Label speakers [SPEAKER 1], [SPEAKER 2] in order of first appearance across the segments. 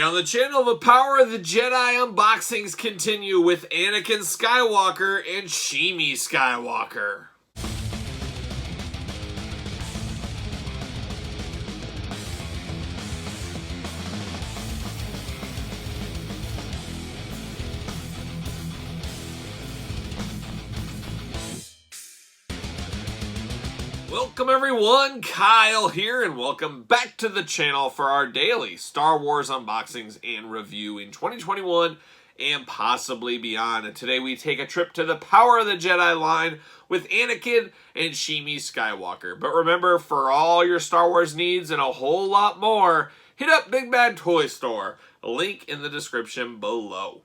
[SPEAKER 1] Today on the channel, the Power of the Jedi unboxings continue with Anakin Skywalker and Shimmy Skywalker. Welcome everyone, Kyle here, and welcome back to the channel for our daily Star Wars unboxings and review in 2021 and possibly beyond. And today we take a trip to the Power of the Jedi line with Anakin and Shimmy Skywalker. But remember, for all your Star Wars needs and a whole lot more, hit up Big Bad Toy Store. Link in the description below.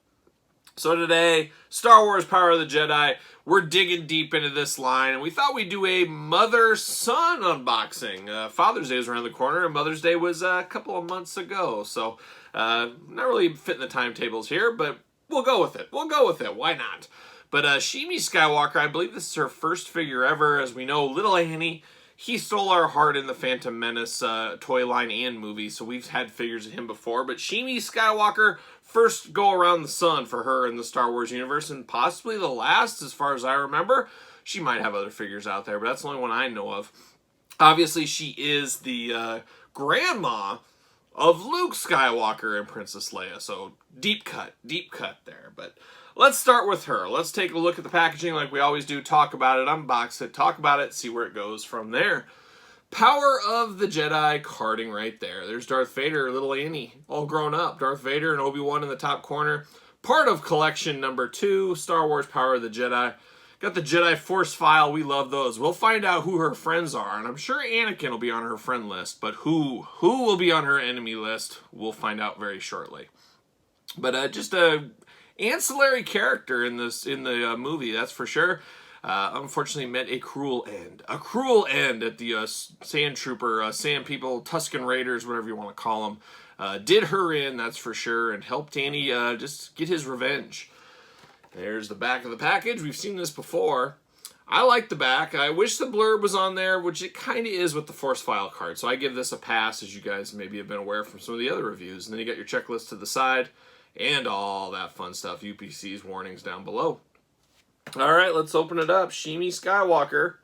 [SPEAKER 1] So today, Star Wars Power of the Jedi, we're digging deep into this line, and we thought we'd do a mother-son unboxing. Father's Day is around the corner, and Mother's Day was a couple of months ago, so not really fitting the timetables here, but we'll go with it. We'll go with it. Why not? But Shimmy Skywalker, I believe this is her first figure ever. As we know, little Annie, he stole our heart in the Phantom Menace toy line and movie, so we've had figures of him before. But Shimmy Skywalker, first go around the sun for her in the Star Wars universe, and possibly the last, as far as I remember. She might have other figures out there, but that's the only one I know of. Obviously, she is the grandma of Luke Skywalker and Princess Leia, so deep cut there. But let's start with her. Let's take a look at the packaging like we always do, talk about it, unbox it, talk about it, see where it goes from there. Power of the Jedi carding right there. There's Darth Vader, little Annie, all grown up. Darth Vader and Obi-Wan in the top corner. Part of collection number 2, Star Wars Power of the Jedi. Got the Jedi Force file. We love those. We'll find out who her friends are, and I'm sure Anakin will be on her friend list, but who will be on her enemy list, we'll find out very shortly. But just a ancillary character in the movie, that's for sure. Unfortunately met a cruel end at the Sand Trooper, Sand People, Tusken Raiders, whatever you want to call them. Did her in, that's for sure, and helped Annie just get his revenge. There's the back of the package. We've seen this before. I like the back. I wish the blurb was on there, which it kind of is with the Force File card, so I give this a pass, as you guys maybe have been aware from some of the other reviews. And then you got your checklist to the side and all that fun stuff, UPC's warnings down below. All right, let's open it up. Shimmy Skywalker.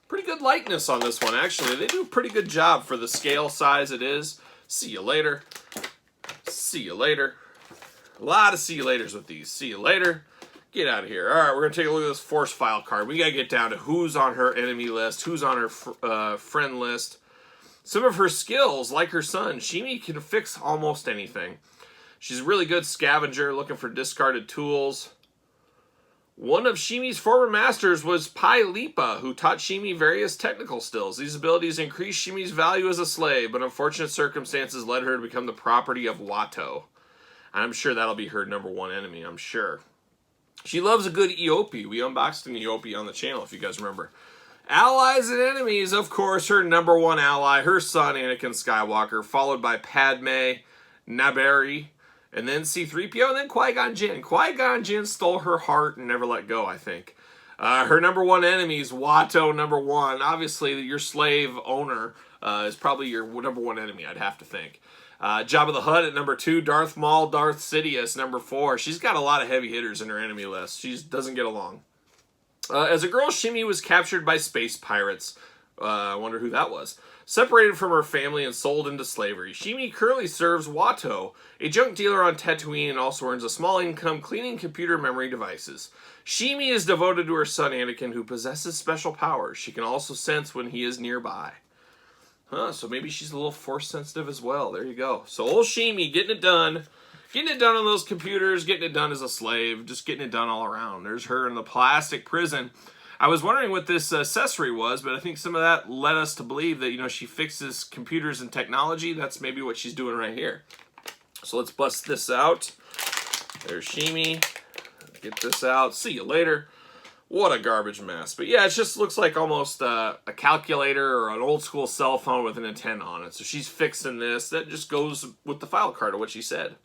[SPEAKER 1] Pretty good likeness on this one, actually. They do a pretty good job for the scale size it is. See you later. See you later. A lot of see you laters with these. See you later. Get out of here. All right, we're going to take a look at this Force File card. We got to get down to who's on her enemy list, who's on her friend list. Some of her skills, like her son, Shimmy can fix almost anything. She's a really good scavenger, looking for discarded tools. One of Shimmy's former masters was Pai Lipa, who taught Shimmy various technical skills. These abilities increased Shimmy's value as a slave, but unfortunate circumstances led her to become the property of Watto. I'm sure that'll be her #1 enemy, I'm sure. She loves a good Eopie. We unboxed an Eopie on the channel, if you guys remember. Allies and enemies, of course, her #1 ally, her son, Anakin Skywalker, followed by Padme, Naberi, and then C-3PO, and then Qui-Gon Jinn. Qui-Gon Jinn stole her heart and never let go, I think. Her #1 enemies, Watto #1. Obviously, your slave owner is probably your #1 enemy, I'd have to think. Jabba the Hutt at #2. Darth Maul, Darth Sidious, #4. She's got a lot of heavy hitters in her enemy list. She doesn't get along. As a girl, Shimmy was captured by space pirates. I wonder who that was. Separated from her family and sold into slavery. Shimmy currently serves Watto, a junk dealer on Tatooine, and also earns a small income cleaning computer memory devices. Shimmy is devoted to her son Anakin, who possesses special powers. She can also sense when he is nearby. So maybe she's a little force sensitive as well. There you go. So old Shimmy getting it done. Getting it done on those computers, getting it done as a slave, just getting it done all around. There's her in the plastic prison. I was wondering what this accessory was, but I think some of that led us to believe that, you know, she fixes computers and technology. That's maybe what she's doing right here. So let's bust this out. There's Shimmy. Get this out. See you later. What a garbage mess. But yeah, it just looks like almost a calculator or an old school cell phone with an antenna on it. So she's fixing this. That just goes with the file card of what she said.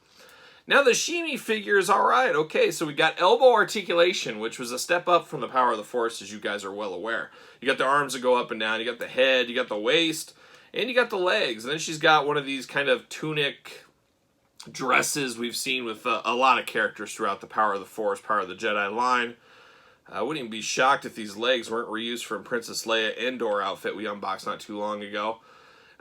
[SPEAKER 1] Now the Shimmy figure is alright. Okay, so we got elbow articulation, which was a step up from the Power of the Force, as you guys are well aware. You got the arms that go up and down, you got the head, you got the waist, and you got the legs. And then she's got one of these kind of tunic dresses we've seen with a lot of characters throughout the Power of the Force, Power of the Jedi line. I wouldn't even be shocked if these legs weren't reused from Princess Leia Endor outfit we unboxed not too long ago.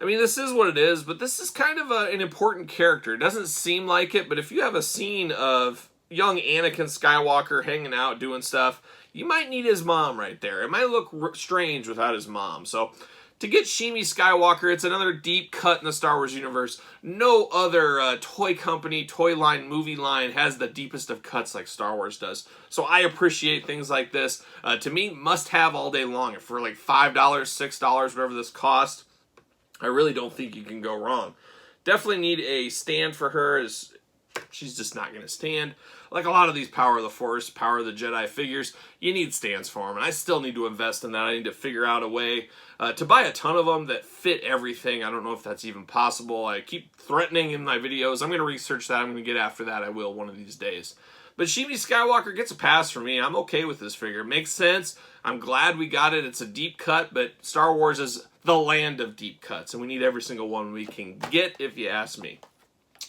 [SPEAKER 1] I mean, this is what it is, but this is kind of an important character. It doesn't seem like it, but if you have a scene of young Anakin Skywalker hanging out, doing stuff, you might need his mom right there. It might look strange without his mom. So, to get Shimmy Skywalker, it's another deep cut in the Star Wars universe. No other toy company, toy line, movie line has the deepest of cuts like Star Wars does. So I appreciate things like this. To me, must have all day long. If for like $5, $6, whatever this cost, I really don't think you can go wrong. Definitely need a stand for her, as she's just not going to stand. Like a lot of these Power of the Force, Power of the Jedi figures, you need stands for them, and I still need to invest in that. I need to figure out a way to buy a ton of them that fit everything. I don't know if that's even possible. I keep threatening in my videos. I'm going to research that. I'm going to get after that. I will one of these days. But Shimmy Skywalker gets a pass for me. I'm okay with this figure. It makes sense. I'm glad we got it. It's a deep cut, but Star Wars is the land of deep cuts, and we need every single one we can get, if you ask me.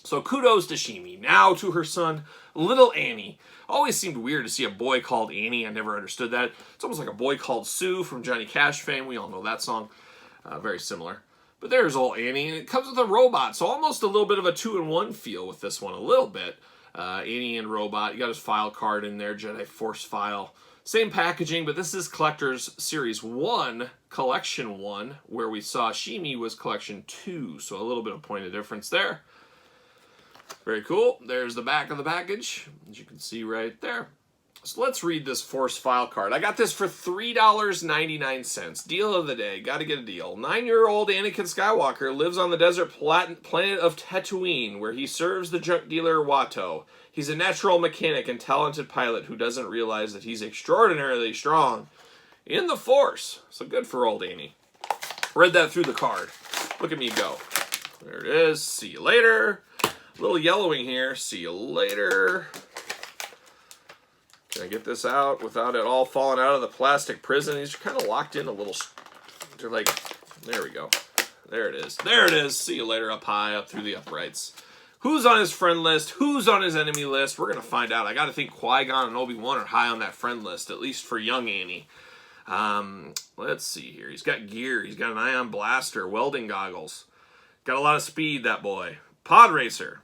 [SPEAKER 1] So kudos to Shimmy. Now to her son, little Annie. Always seemed weird to see a boy called Annie. I never understood that. It's almost like a boy called Sue from Johnny Cash fame. We all know that song. Very similar. But there's old Annie, and it comes with a robot, so almost a little bit of a 2-in-1 feel with this one, a little bit. Annie and robot. You got his file card in there, Jedi Force file. Same packaging, but this is Collector's Series 1, Collection 1, where we saw Shimmy was Collection 2, so a little bit of point of difference there. Very cool. There's the back of the package, as you can see right there. So let's read this Force file card. I got this for $3.99. Deal of the day. Got to get a deal. 9-year-old Anakin Skywalker lives on the desert planet of Tatooine, where he serves the junk dealer Watto. He's a natural mechanic and talented pilot who doesn't realize that he's extraordinarily strong in the Force. So good for old Annie. Read that through the card. Look at me go. There it is. See you later. A little yellowing here. See you later. Can I get this out without it all falling out of the plastic prison? These are kind of locked in a little. They're like, there we go. There it is. There it is. See you later up high, up through the uprights. Who's on his friend list? Who's on his enemy list? We're going to find out. I got to think Qui-Gon and Obi-Wan are high on that friend list, at least for young Annie. Let's see here. He's got gear. He's got an ion blaster, welding goggles. Got a lot of speed, that boy. Pod racer.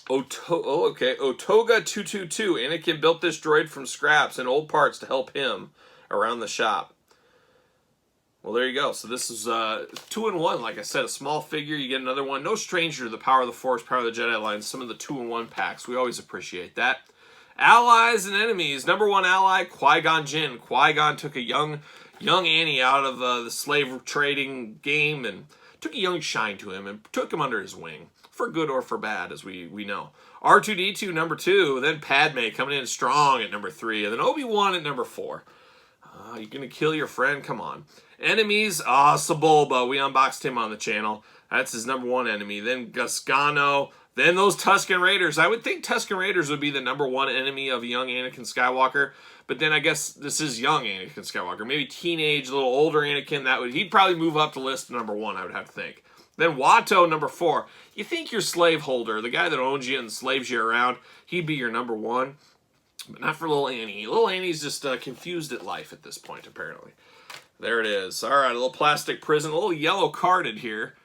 [SPEAKER 1] Okay. Otoga 222. Anakin built this droid from scraps and old parts to help him around the shop. Well, there you go. So this is 2-in-1. Like I said, a small figure. You get another one. No stranger to the Power of the Force, Power of the Jedi lines. Some of the 2-in-1 packs. We always appreciate that. Allies and enemies. Number one ally, Qui-Gon Jinn. Qui-Gon took a young Annie out of the slave trading game and took a young shine to him and took him under his wing. For good or for bad, as we know. R2-D2, number 2. Then Padme coming in strong at number 3. And then Obi-Wan at number 4. You gonna kill your friend? Come on. Enemies, Sebulba. We unboxed him on the channel. That's his number 1 enemy. Then Gasgano. Then those Tusken Raiders. I would think Tusken Raiders would be the number 1 enemy of young Anakin Skywalker. But then I guess this is young Anakin Skywalker. Maybe teenage, a little older Anakin. He'd probably move up the list to number 1, I would have to think. Then Watto, number 4. You think your slaveholder, the guy that owns you and slaves you around, he'd be your number 1. But not for little Annie. Little Annie's just confused at life at this point, apparently. There it is. All right, a little plastic prison. A little yellow carded here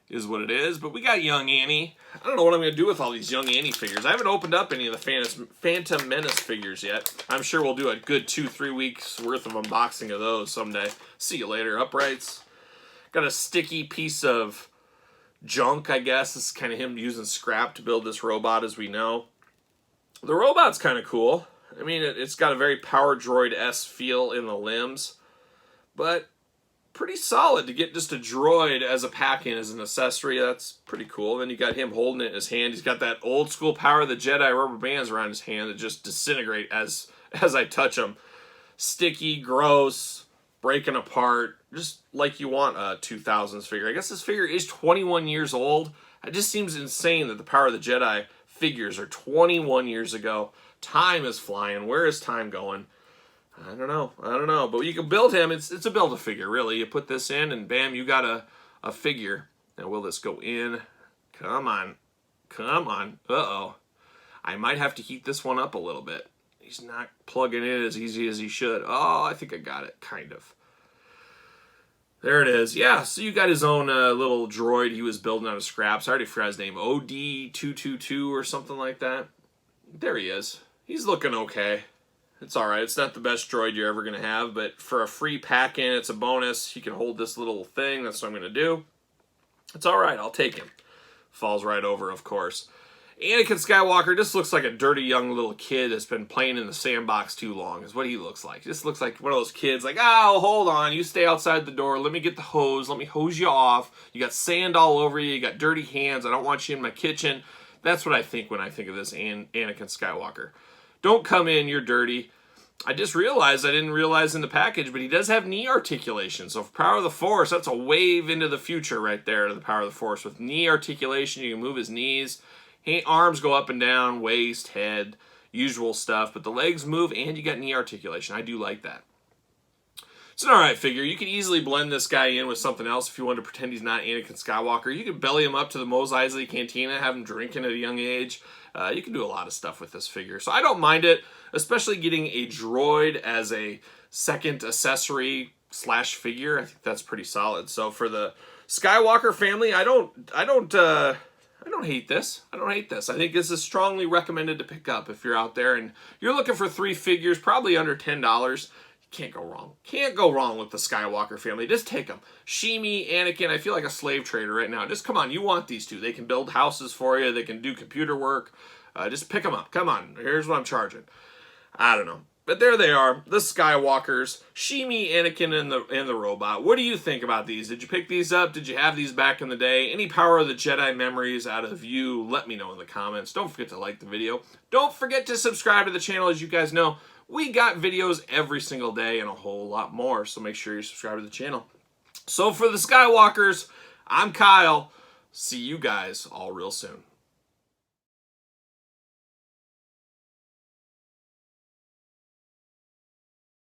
[SPEAKER 1] is what it is. But we got young Annie. I don't know what I'm going to do with all these young Annie figures. I haven't opened up any of the Phantom Menace figures yet. I'm sure we'll do a good 2-3 weeks worth of unboxing of those someday. See you later, uprights. Got a sticky piece of junk, I guess. This is kind of him using scrap to build this robot, as we know. The robot's kind of cool. I mean, it's got a very Power Droid-esque feel in the limbs. But pretty solid to get just a droid as a pack-in, as an accessory. That's pretty cool. Then you got him holding it in his hand. He's got that old-school Power of the Jedi rubber bands around his hand that just disintegrate as I touch them. Sticky, gross, breaking apart, just like you want a 2000s figure. I guess this figure is 21 years old. It just seems insane that the Power of the Jedi figures are 21 years ago. Time is flying. Where is time going? I don't know. But you can build him. It's a Build-A-Figure, really. You put this in, and bam, you got a figure. Now, will this go in? Come on. Come on. Uh-oh. I might have to heat this one up a little bit. He's not plugging in as easy as he should. Oh, I think I got it, kind of. There it is. Yeah, so you got his own little droid he was building out of scraps. I already forgot his name. OD222 or something like that. There he is. He's looking okay. It's alright. It's not the best droid you're ever going to have, but for a free pack-in, it's a bonus. You can hold this little thing. That's what I'm going to do. It's alright. I'll take him. Falls right over, of course. Anakin Skywalker just looks like a dirty young little kid that's been playing in the sandbox too long, is what he looks like. He just looks like one of those kids like, oh, hold on, you stay outside the door, let me get the hose, let me hose you off. You got sand all over you, you got dirty hands, I don't want you in my kitchen. That's what I think when I think of this Anakin Skywalker. Don't come in, you're dirty. I just realized, I didn't realize in the package, but he does have knee articulation. So for Power of the Force, that's a wave into the future right there to the Power of the Force. With knee articulation, you can move his knees. Arms go up and down, waist, head, usual stuff. But the legs move and you got knee articulation. I do like that. It's an alright figure. You could easily blend this guy in with something else if you want to pretend he's not Anakin Skywalker. You could belly him up to the Mos Eisley Cantina, have him drinking at a young age. You can do a lot of stuff with this figure. So I don't mind it, especially getting a droid as a second accessory slash figure. I think that's pretty solid. So for the Skywalker family, I don't hate this. I don't hate this. I think this is strongly recommended to pick up if you're out there and you're looking for 3 figures, probably under $10. Can't go wrong. Can't go wrong with the Skywalker family. Just take them. Shimi, Anakin, I feel like a slave trader right now. Just come on, you want these two. They can build houses for you. They can do computer work. Just pick them up. Come on. Here's what I'm charging. I don't know. But there they are, the Skywalkers, Shimi, Anakin, and the robot. What do you think about these? Did you pick these up? Did you have these back in the day? Any Power of the Jedi memories out of you? Let me know in the comments. Don't forget to like the video. Don't forget to subscribe to the channel. As you guys know, we got videos every single day and a whole lot more, so make sure you subscribe to the channel. So for the Skywalkers, I'm Kyle. See you guys all real soon.